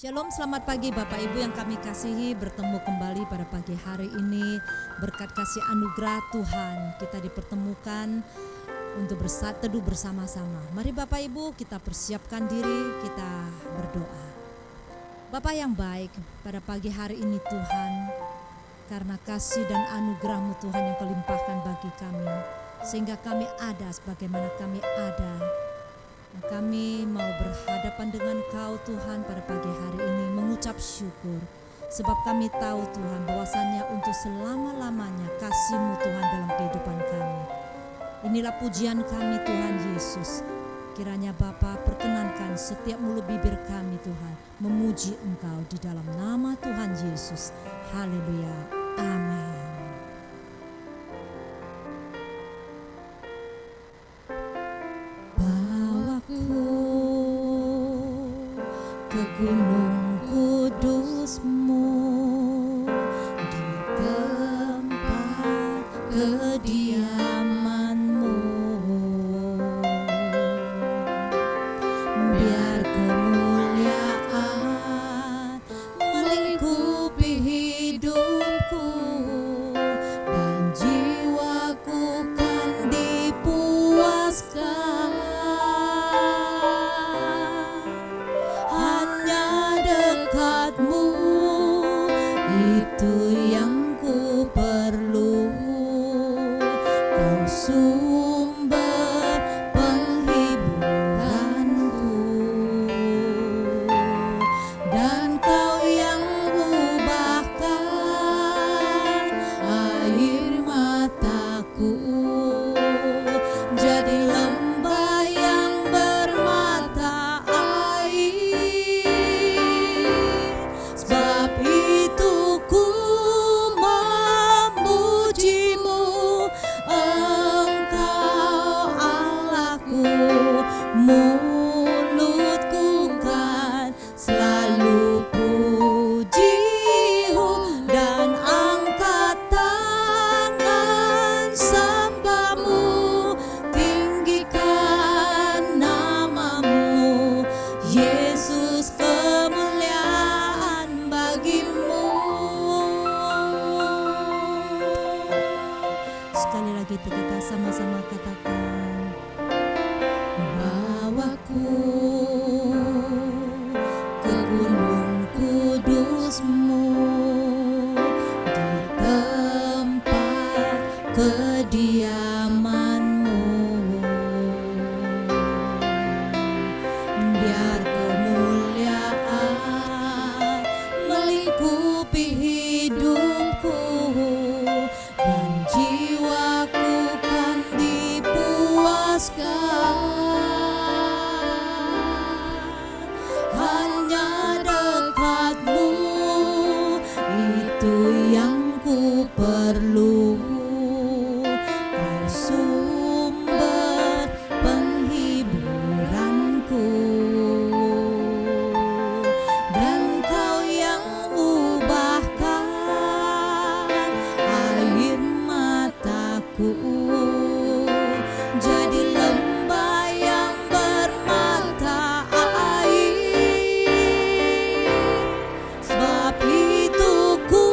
Shalom, selamat pagi Bapak Ibu yang kami kasihi, bertemu kembali pada pagi hari ini. Berkat kasih anugerah Tuhan kita dipertemukan untuk teduh bersama-sama. Mari Bapak Ibu kita persiapkan diri, kita berdoa. Bapak yang baik, pada pagi hari ini Tuhan, karena kasih dan anugerah-Mu Tuhan yang Kau limpahkan bagi kami, sehingga kami ada sebagaimana kami ada. Kami mau berhadapan dengan Kau Tuhan pada pagi hari ini mengucap syukur. Sebab kami tahu Tuhan bahwasannya untuk selama-lamanya kasih-Mu Tuhan dalam kehidupan kami. Inilah pujian kami Tuhan Yesus. Kiranya Bapa perkenankan setiap mulut bibir kami Tuhan memuji Engkau di dalam nama Tuhan Yesus. Haleluya. Amin. Ke gunung kudus-Mu, di tempat kediaman-Mu, biar kemuliaan melingkupi hidupku dan jiwaku kan dipuaskan. Itu yang ku perlu, Kau sumber penghiburanku, dan Kau yang ubahkan air mataku jadi lembah yang bermata air. Sebab itu ku memuji-Mu, Engkau Allahku. Mulutku kan selalu puji-Mu dan angkat tangan sembah-Mu, tinggikan nama-Mu, Yesus, kemuliaan bagi-Mu. Sekali lagi kita sama-sama katakan, bawaku ke gunung kudus-Mu, di tempat kediaman-Mu, biar kemuliaan melingkupi hidupku dan jiwaku kan dipuaskan. Hanya dekat-Mu, itu yang ku perlu, Kau sumber penghiburanku, dan Kau yang ubahkan air mataku jadi lembah yang bermata air. Sebab itu ku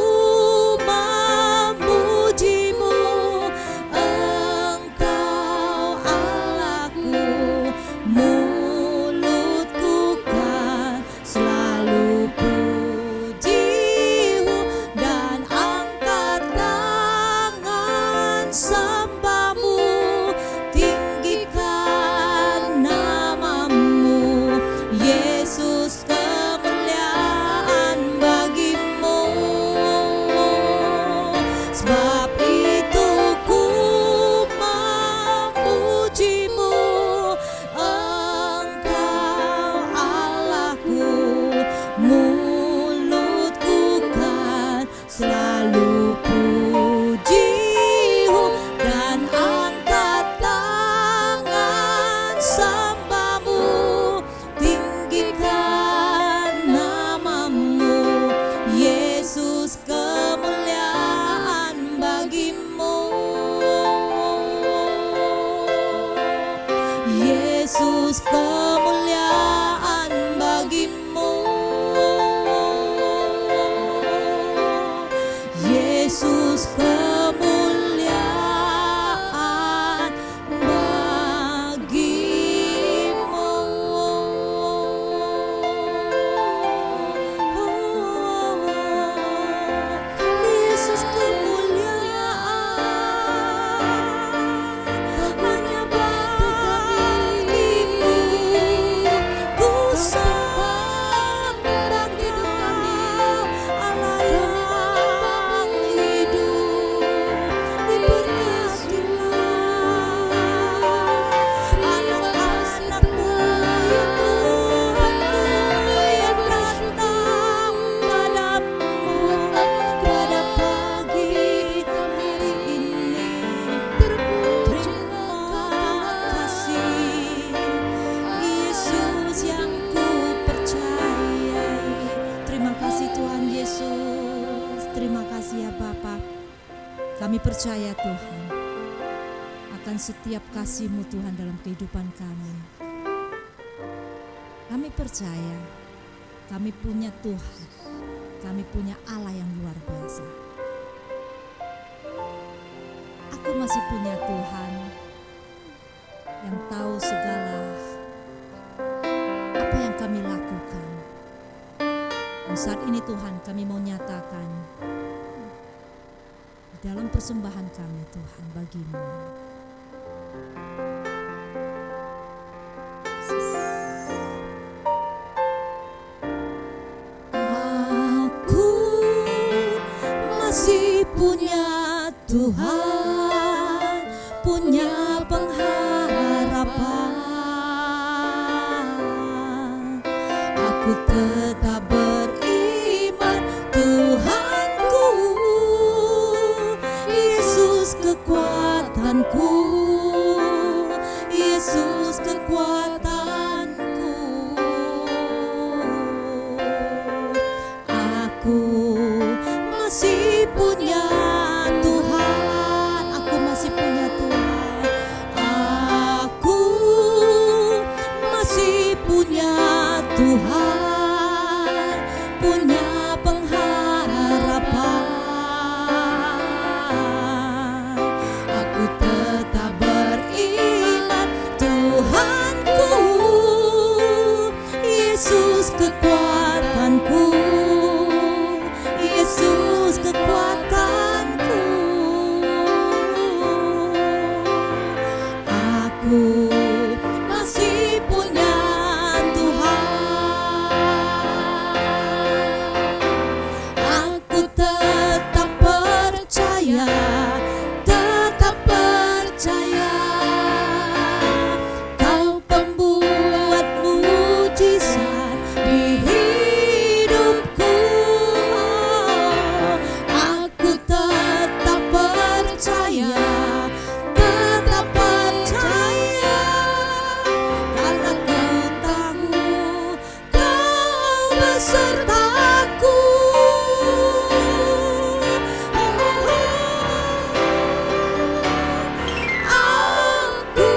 Kami percaya Tuhan akan setiap kasih-Mu Tuhan dalam kehidupan kami. Kami percaya kami punya Tuhan, kami punya Allah yang luar biasa. Aku masih punya Tuhan yang tahu segala apa yang kami lakukan. Dan saat ini Tuhan, kami mau nyatakan dalam persembahan kami Tuhan bagi-Mu. Aku masih punya Tuhan, punya pengharapan. Aku tetap beriman Tuhanku, Yesus kekuatanku, Yesus kekuatanku. Aku masih punya Tuhan, aku masih punya Tuhan. Aku masih punya Tuhan, punya pengharapan. Aku tetap beriman Tuhanku, Yesus kekuatanku, Yesus kekuatanku. Aku masih punya Tuhan. Aku tetap percaya, tetap percaya. Kau pembuat mujizat di hidupku. Aku tetap percaya, tetap percaya. Karena ku tahu Kau besertaku. Aku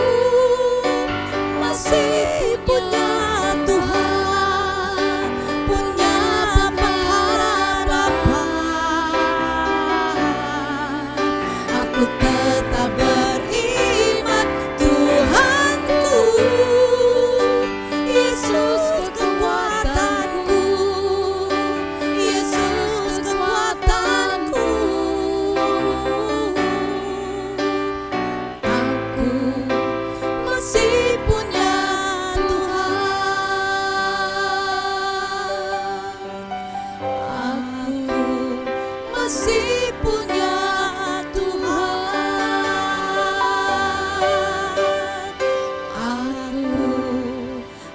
masih punya Tuhan, punya pengharapan. Aku tetap beriman Tuhanku, Yesus kekuatanku, Yesus kekuatanku. Aku masih punya Tuhan. Aku masih punya Tuhan. Aku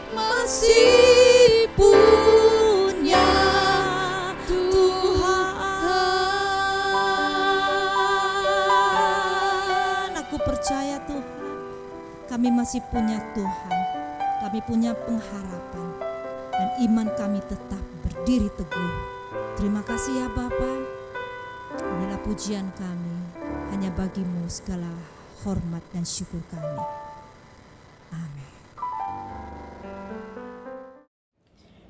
masih punya Tuhan. Aku percaya Tuhan, kami masih punya Tuhan, kami punya pengharapan, dan iman kami tetap berdiri teguh. Terima kasih ya Bapa. Inilah pujian kami, hanya bagi-Mu segala hormat dan syukur kami. Amin.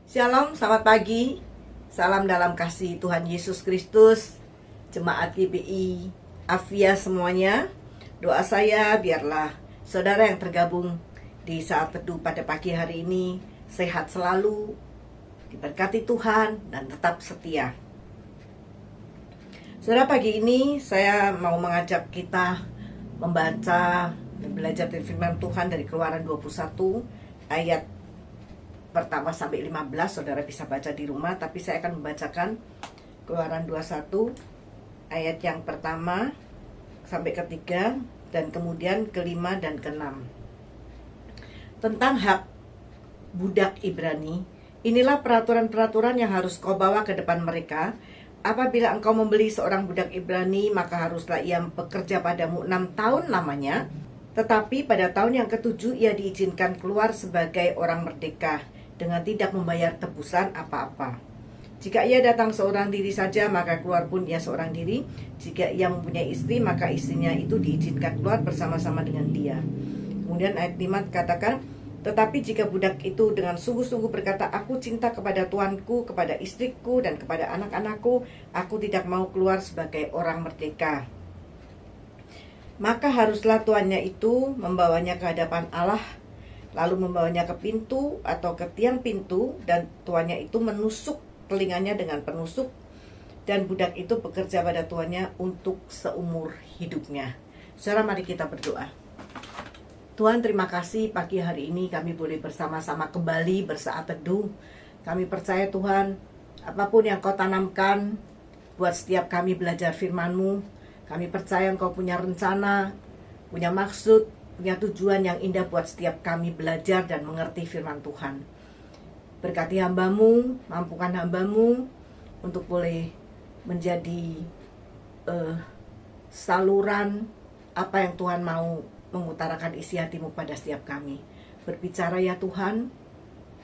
Shalom, selamat pagi. Salam dalam kasih Tuhan Yesus Kristus. Jemaat GBI Afia semuanya. Doa saya biarlah saudara yang tergabung di saat teduh pada pagi hari ini sehat selalu, diberkati Tuhan dan tetap setia. Saudara, pagi ini saya mau mengajak kita membaca dan belajar dari firman Tuhan dari Keluaran 21 ayat pertama sampai 15. Saudara bisa baca di rumah, tapi saya akan membacakan Keluaran 21 ayat yang pertama sampai ketiga dan kemudian kelima dan keenam. Tentang hak budak Ibrani, inilah peraturan-peraturan yang harus kau bawa ke depan mereka. Apabila engkau membeli seorang budak Ibrani, maka haruslah ia bekerja padamu 6 tahun lamanya. Tetapi pada tahun yang ke-7 ia diizinkan keluar sebagai orang merdeka dengan tidak membayar tebusan apa-apa. Jika ia datang seorang diri saja, maka keluar pun ia seorang diri. Jika ia mempunyai istri, maka istrinya itu diizinkan keluar bersama-sama dengan dia. Kemudian ayat 5 katakan, tetapi jika budak itu dengan sungguh-sungguh berkata, aku cinta kepada tuanku, kepada istriku, dan kepada anak-anakku, aku tidak mau keluar sebagai orang merdeka. Maka haruslah tuannya itu membawanya ke hadapan Allah, lalu membawanya ke pintu atau ke tiang pintu, dan tuannya itu menusuk telinganya dengan penusuk, dan budak itu bekerja pada tuannya untuk seumur hidupnya. Saudara, mari kita berdoa. Tuhan, terima kasih pagi hari ini kami boleh bersama-sama kembali bersaat teduh. Kami percaya Tuhan, apapun yang Kau tanamkan buat setiap kami belajar firman-Mu, kami percaya Engkau punya rencana, punya maksud, punya tujuan yang indah buat setiap kami belajar dan mengerti firman Tuhan. Berkati hamba-Mu, mampukan hamba-Mu untuk boleh menjadi saluran apa yang Tuhan mau mengutarakan isi hati-Mu pada setiap kami. Berbicara ya Tuhan,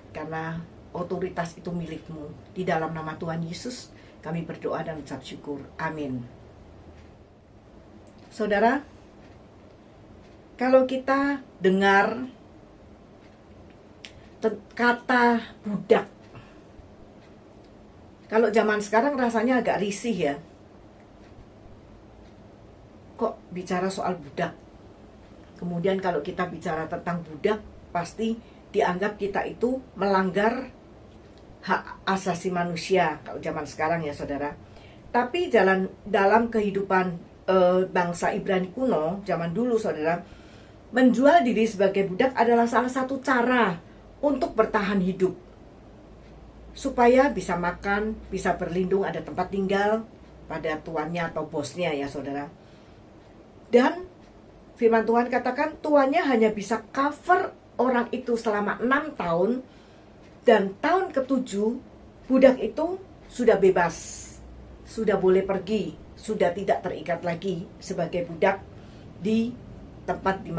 karena otoritas itu milik-Mu. Di dalam nama Tuhan Yesus, kami berdoa dan ucap syukur. Amin. Saudara, kalau kita dengar kata budak, kalau zaman sekarang rasanya agak risih ya. Kok bicara soal budak? Kemudian kalau kita bicara tentang budak, pasti dianggap kita itu melanggar hak asasi manusia kalau zaman sekarang ya saudara. Tapi dalam kehidupan bangsa Ibrani kuno zaman dulu saudara, menjual diri sebagai budak adalah salah satu cara untuk bertahan hidup, supaya bisa makan, bisa berlindung, ada tempat tinggal pada tuannya atau bosnya ya saudara. Dan firman Tuhan katakan tuannya hanya bisa cover orang itu selama 6 tahun, dan tahun ke-7 budak itu sudah bebas, sudah boleh pergi, sudah tidak terikat lagi sebagai budak di tempat di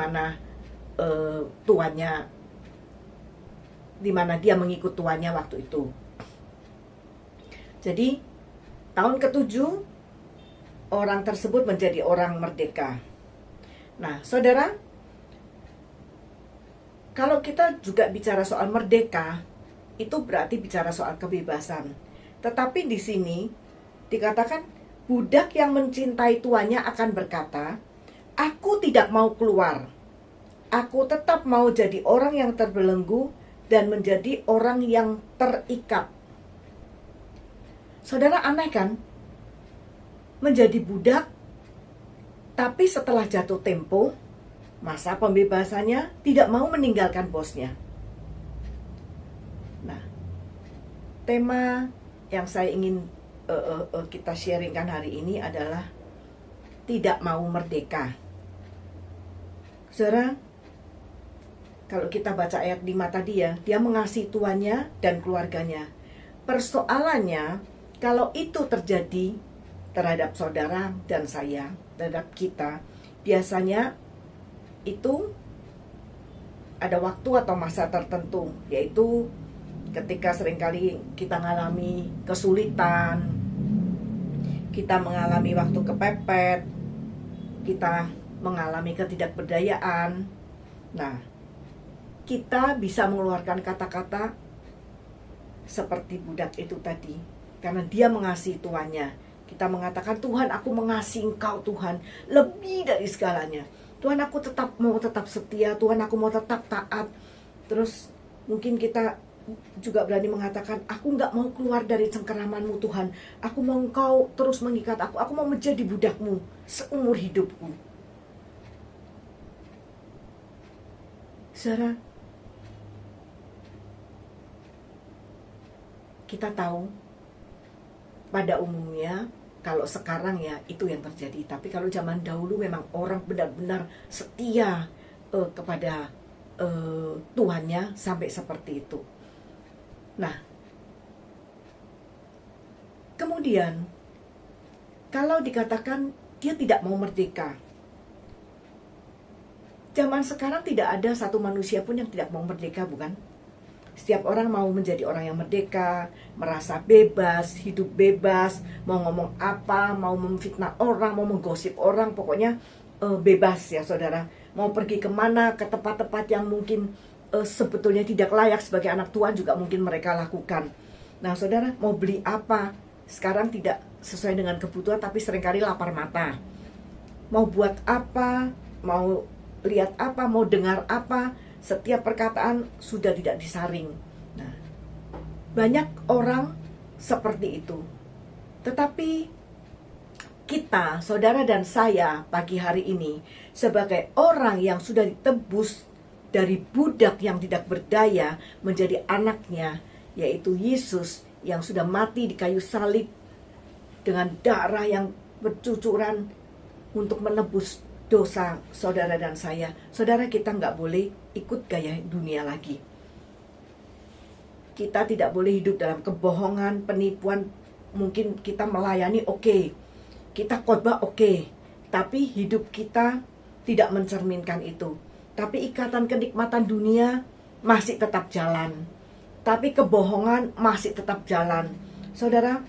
mana dia mengikut tuannya waktu itu. Jadi tahun ke-7 orang tersebut menjadi orang merdeka. Nah, saudara, kalau kita juga bicara soal merdeka, itu berarti bicara soal kebebasan. Tetapi di sini dikatakan budak yang mencintai tuannya akan berkata, aku tidak mau keluar. Aku tetap mau jadi orang yang terbelenggu dan menjadi orang yang terikat. Saudara, aneh kan? Menjadi budak, tapi setelah jatuh tempo, masa pembebasannya tidak mau meninggalkan bosnya. Nah, tema yang saya ingin kita sharingkan hari ini adalah tidak mau merdeka. Saudara, kalau kita baca ayat 5 tadi ya, dia mengasihi tuannya dan keluarganya. Persoalannya, kalau itu terjadi terhadap saudara dan saya, terhadap kita, biasanya itu ada waktu atau masa tertentu, yaitu ketika seringkali kita mengalami kesulitan, kita mengalami waktu kepepet, kita mengalami ketidakberdayaan. Nah, kita bisa mengeluarkan kata-kata seperti budak itu tadi, karena dia mengasihi tuannya. Kita mengatakan, Tuhan, aku mengasihi Engkau Tuhan, lebih dari segalanya. Tuhan, aku mau tetap setia, Tuhan, aku mau tetap taat. Terus mungkin kita juga berani mengatakan, aku gak mau keluar dari cengkeraman-Mu Tuhan. Aku mau Engkau terus mengikat aku mau menjadi budak-Mu seumur hidupku. Saudara, kita tahu pada umumnya kalau sekarang ya itu yang terjadi. Tapi kalau zaman dahulu memang orang benar-benar setia kepada Tuhannya sampai seperti itu. Nah, kemudian kalau dikatakan dia tidak mau merdeka, zaman sekarang tidak ada satu manusia pun yang tidak mau merdeka, bukan? Setiap orang mau menjadi orang yang merdeka, merasa bebas, hidup bebas, mau ngomong apa, mau memfitnah orang, mau menggosip orang, pokoknya bebas ya saudara. Mau pergi kemana, ke tempat-tempat yang mungkin sebetulnya tidak layak sebagai anak Tuhan juga mungkin mereka lakukan. Nah saudara, mau beli apa, sekarang tidak sesuai dengan kebutuhan tapi seringkali lapar mata. Mau buat apa, mau lihat apa, mau dengar apa, setiap perkataan sudah tidak disaring. Nah, banyak orang seperti itu. Tetapi kita, saudara dan saya pagi hari ini, sebagai orang yang sudah ditebus dari budak yang tidak berdaya menjadi anaknya, yaitu Yesus yang sudah mati di kayu salib dengan darah yang bercucuran untuk menebus dosa saudara dan saya. Saudara, kita nggak boleh ikut gaya dunia lagi. Kita tidak boleh hidup dalam kebohongan, penipuan. Mungkin kita melayani oke, kita khotbah oke, tapi hidup kita tidak mencerminkan itu. Tapi ikatan kenikmatan dunia masih tetap jalan. Tapi kebohongan masih tetap jalan. Saudara,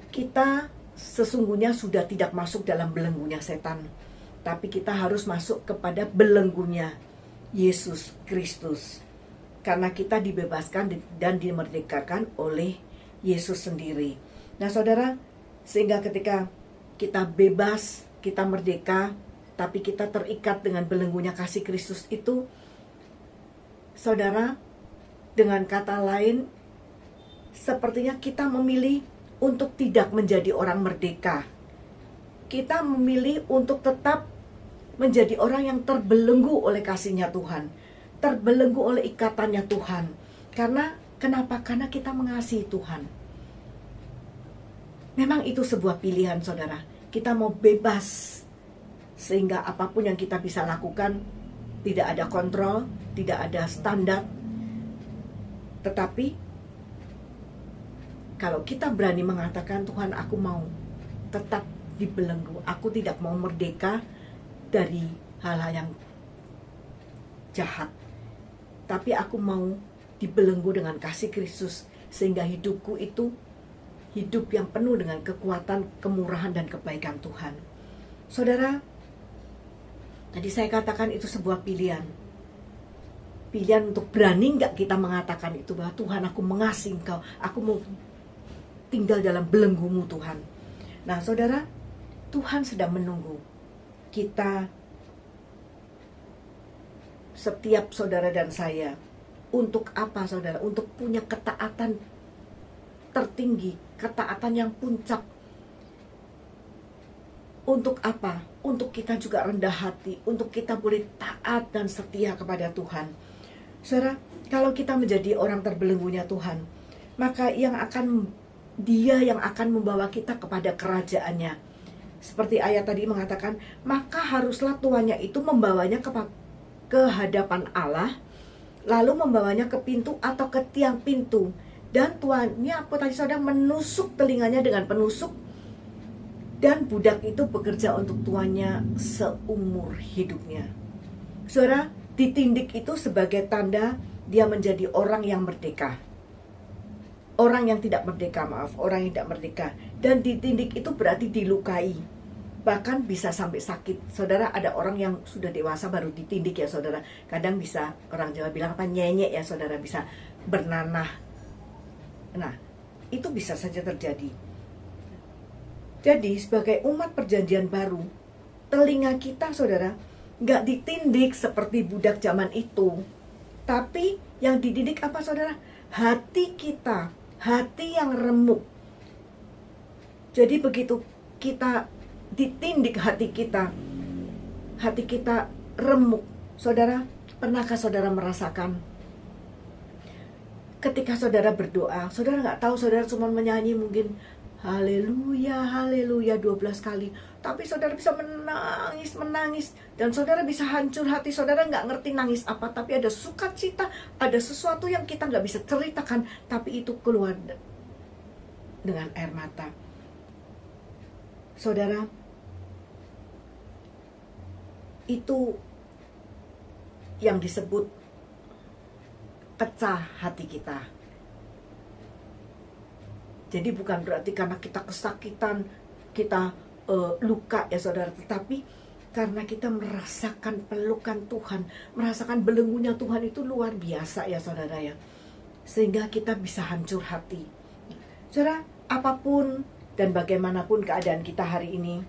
kita sesungguhnya sudah tidak masuk dalam belenggunya setan, tapi kita harus masuk kepada belenggunya Yesus Kristus, karena kita dibebaskan dan dimerdekakan oleh Yesus sendiri. Nah saudara, sehingga ketika kita bebas, kita merdeka, tapi kita terikat dengan belenggunya kasih Kristus itu, saudara, dengan kata lain, sepertinya kita memilih untuk tidak menjadi orang merdeka. Kita memilih untuk tetap menjadi orang yang terbelenggu oleh kasih-Nya Tuhan, terbelenggu oleh ikatannya Tuhan. Karena kenapa? Karena kita mengasihi Tuhan. Memang itu sebuah pilihan saudara. Kita mau bebas, sehingga apapun yang kita bisa lakukan, tidak ada kontrol, tidak ada standar. Tetapi kalau kita berani mengatakan, Tuhan aku mau tetap dibelenggu, aku tidak mau merdeka dari hal-hal yang jahat, tapi aku mau dibelenggu dengan kasih Kristus, sehingga hidupku itu hidup yang penuh dengan kekuatan, kemurahan, dan kebaikan Tuhan. Saudara, tadi saya katakan itu sebuah pilihan. Pilihan untuk berani nggak kita mengatakan itu, bahwa Tuhan aku mengasihi Engkau, aku mau tinggal dalam belenggumu Tuhan. Nah saudara, Tuhan sedang menunggu kita, setiap saudara dan saya. Untuk apa saudara? Untuk punya ketaatan tertinggi, ketaatan yang puncak. Untuk apa? Untuk kita juga rendah hati, untuk kita boleh taat dan setia kepada Tuhan. Saudara, kalau kita menjadi orang terbelenggunya Tuhan, maka Dia yang akan membawa kita kepada kerajaannya. Seperti ayat tadi mengatakan, maka haruslah tuannya itu membawanya ke hadapan Allah, lalu membawanya ke pintu atau ke tiang pintu. Dan tuannya apa tadi saudara? Menusuk telinganya dengan penusuk. Dan budak itu bekerja untuk tuannya seumur hidupnya. Saudara, ditindik itu sebagai tanda dia menjadi orang yang merdeka. Orang yang tidak merdeka, orang yang tidak merdeka. Dan ditindik itu berarti dilukai, bahkan bisa sampai sakit. Saudara, ada orang yang sudah dewasa baru ditindik ya saudara. Kadang bisa, orang Jawa bilang apa, nyenyek ya saudara, bisa bernanah. Nah, itu bisa saja terjadi. Jadi sebagai umat perjanjian baru, telinga kita saudara gak ditindik seperti budak zaman itu, tapi yang dididik apa saudara? Hati kita, hati yang remuk. Jadi begitu kita ditindik hati kita remuk. Saudara, pernahkah saudara merasakan ketika saudara berdoa, saudara gak tahu, saudara cuma menyanyi mungkin haleluya, haleluya 12 kali, tapi saudara bisa menangis, dan saudara bisa hancur hati. Saudara gak ngerti nangis apa, tapi ada sukacita, ada sesuatu yang kita gak bisa ceritakan, tapi itu keluar dengan air mata. Saudara, itu yang disebut pecah hati kita. Jadi bukan berarti karena kita kesakitan, kita luka ya saudara, tetapi karena kita merasakan pelukan Tuhan, merasakan belenggunya Tuhan itu luar biasa ya saudara ya. Sehingga kita bisa hancur hati. Saudara, apapun dan bagaimanapun keadaan kita hari ini,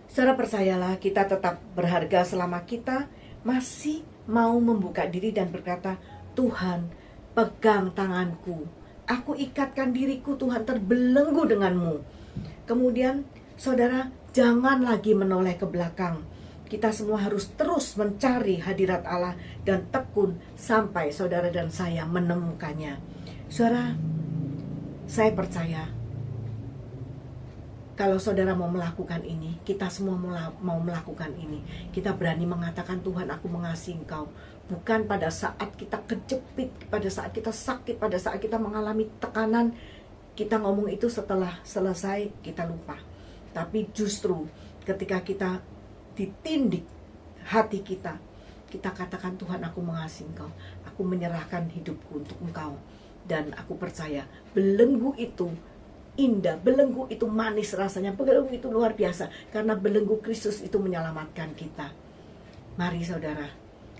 saudara percayalah kita tetap berharga selama kita masih mau membuka diri dan berkata, Tuhan pegang tanganku, aku ikatkan diriku Tuhan, terbelenggu denganmu. Kemudian saudara jangan lagi menoleh ke belakang. Kita semua harus terus mencari hadirat Allah dan tekun sampai saudara dan saya menemukannya. Saudara, saya percaya kalau saudara mau melakukan ini, kita semua mau melakukan ini. Kita berani mengatakan, Tuhan aku mengasihi Engkau. Bukan pada saat kita kejepit, pada saat kita sakit, pada saat kita mengalami tekanan. Kita ngomong itu setelah selesai kita lupa. Tapi justru ketika kita ditindik hati kita, kita katakan, Tuhan aku mengasihi Engkau. Aku menyerahkan hidupku untuk Engkau. Dan aku percaya belenggu itu indah, belenggu itu manis rasanya, belenggu itu luar biasa. Karena belenggu Kristus itu menyelamatkan kita. Mari saudara,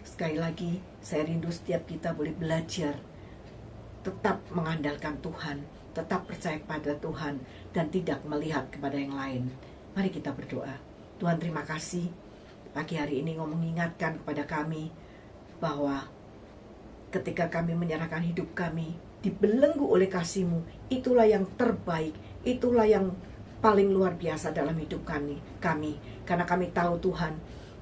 sekali lagi saya rindu setiap kita boleh belajar tetap mengandalkan Tuhan, tetap percaya kepada Tuhan, dan tidak melihat kepada yang lain. Mari kita berdoa. Tuhan terima kasih pagi hari ini mengingatkan kepada kami bahwa ketika kami menyerahkan hidup kami dibelenggu oleh kasih-Mu, itulah yang terbaik, itulah yang paling luar biasa dalam hidup kami. Karena kami tahu Tuhan,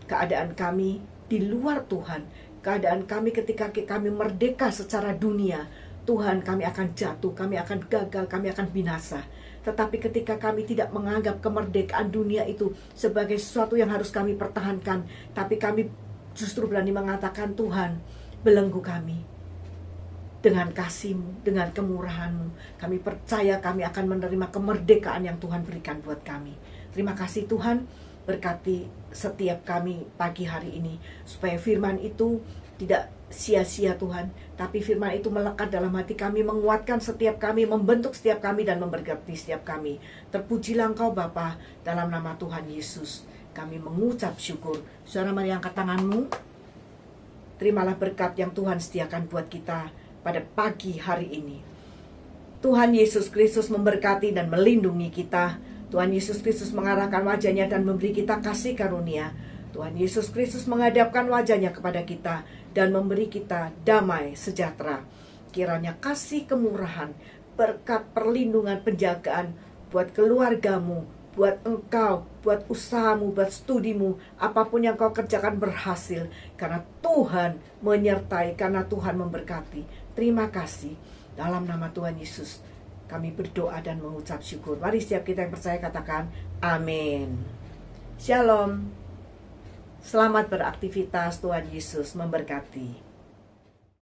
keadaan kami di luar Tuhan, keadaan kami ketika kami merdeka secara dunia, Tuhan kami akan jatuh, kami akan gagal, kami akan binasa. Tetapi ketika kami tidak menganggap kemerdekaan dunia itu sebagai sesuatu yang harus kami pertahankan, tapi kami justru berani mengatakan, Tuhan belenggu kami dengan kasih-Mu, dengan kemurahan-Mu. Kami percaya kami akan menerima kemerdekaan yang Tuhan berikan buat kami. Terima kasih Tuhan, berkati setiap kami pagi hari ini, supaya firman itu tidak sia-sia Tuhan, tapi firman itu melekat dalam hati kami, menguatkan setiap kami, membentuk setiap kami, dan memberkati setiap kami. Terpujilah Engkau Bapa, dalam nama Tuhan Yesus kami mengucap syukur. Saudara mari angkat tanganmu. Terimalah berkat yang Tuhan sediakan buat kita pada pagi hari ini. Tuhan Yesus Kristus memberkati dan melindungi kita. Tuhan Yesus Kristus mengarahkan wajahnya dan memberi kita kasih karunia. Tuhan Yesus Kristus menghadapkan wajahnya kepada kita dan memberi kita damai sejahtera. Kiranya kasih kemurahan, berkat perlindungan penjagaan buat keluargamu, buat engkau, buat usahamu, buat studimu, apapun yang kau kerjakan berhasil. Karena Tuhan menyertai, karena Tuhan memberkati. Terima kasih. Dalam nama Tuhan Yesus kami berdoa dan mengucap syukur. Mari setiap kita yang percaya katakan amin. Shalom. Selamat beraktivitas, Tuhan Yesus memberkati.